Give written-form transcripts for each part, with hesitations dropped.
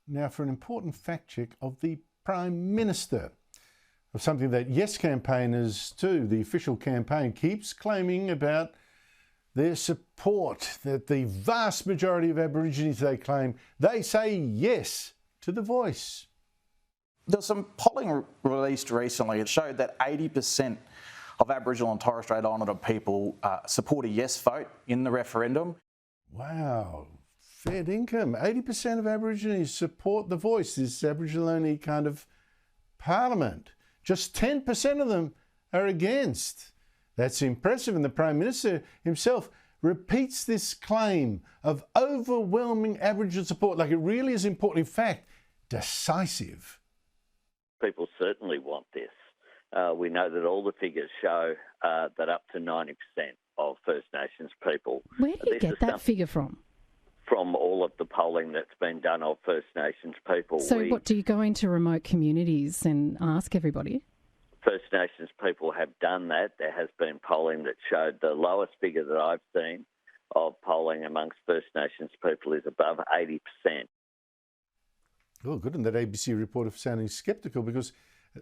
now for an important fact check of the Prime Minister, of something that Yes campaigners too, the official campaign, keeps claiming about their support, that the vast majority of Aborigines, they claim, they say yes to the voice. There was some polling released recently that showed that 80% of Aboriginal and Torres Strait Islander people support a yes vote in the referendum. Wow, fair income. 80% of Aborigines support the voice, this Aboriginal-only kind of parliament. Just 10% of them are against. That's impressive, and the Prime Minister himself repeats this claim of overwhelming Aboriginal support, like it really is important, in fact, decisive. People certainly want this. We know that all the figures show that up to 90% of First Nations people... Where do you get that figure from? From all of the polling that's been done of First Nations people. So what, do you go into remote communities and ask everybody? First Nations people have done that. There has been polling that showed the lowest figure that I've seen of polling amongst First Nations people is above 80%. Oh, good. And that ABC reporter sounding sceptical, because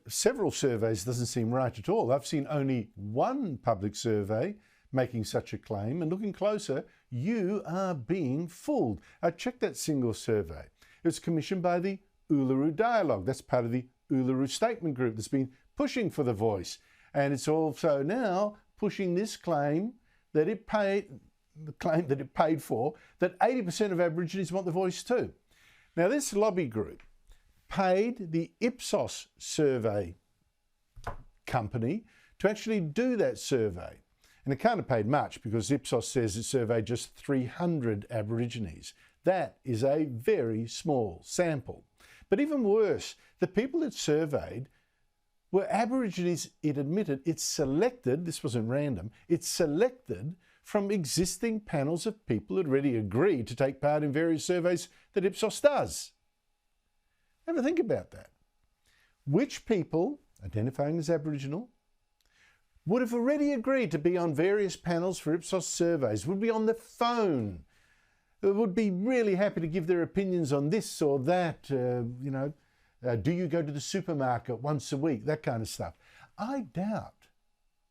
several surveys doesn't seem right at all. I've seen only one public survey making such a claim, and looking closer, you are being fooled. I checked that single survey. It was commissioned by the Uluru Dialogue. That's part of the Uluru Statement Group that's been pushing for the voice. And it's also now pushing this claim that it paid, for, that 80% of Aborigines want the voice too. Now, this lobby group paid the Ipsos survey company to actually do that survey. And it can't have paid much, because Ipsos says it surveyed just 300 Aborigines. That is a very small sample. But even worse, the people it surveyed were Aborigines. It admitted it selected, this wasn't random, it selected from existing panels of people who'd already agreed to take part in various surveys that Ipsos does. Have a think about that. Which people, identifying as Aboriginal, would have already agreed to be on various panels for Ipsos surveys, would be on the phone, would be really happy to give their opinions on this or that, do you go to the supermarket once a week, that kind of stuff. I doubt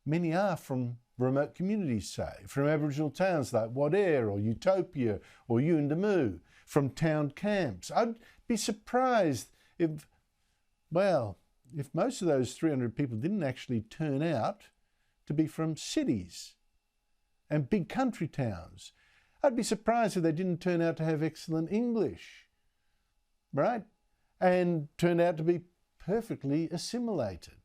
many are from remote communities, say, from Aboriginal towns like Wadare or Utopia or Yuendamu, from town camps. I'd be surprised if most of those 300 people didn't actually turn out to be from cities and big country towns. I'd be surprised if they didn't turn out to have excellent English, right? And turned out to be perfectly assimilated.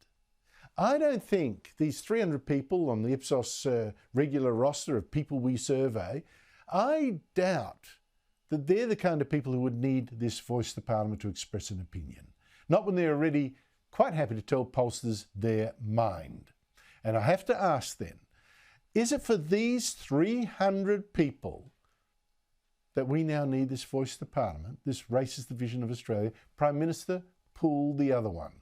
I don't think these 300 people on the Ipsos regular roster of people we survey, I doubt that they're the kind of people who would need this voice to Parliament to express an opinion. Not when they're already quite happy to tell pollsters their mind. And I have to ask then, is it for these 300 people that we now need this voice to Parliament, this racist division of Australia? Prime Minister, pull the other one.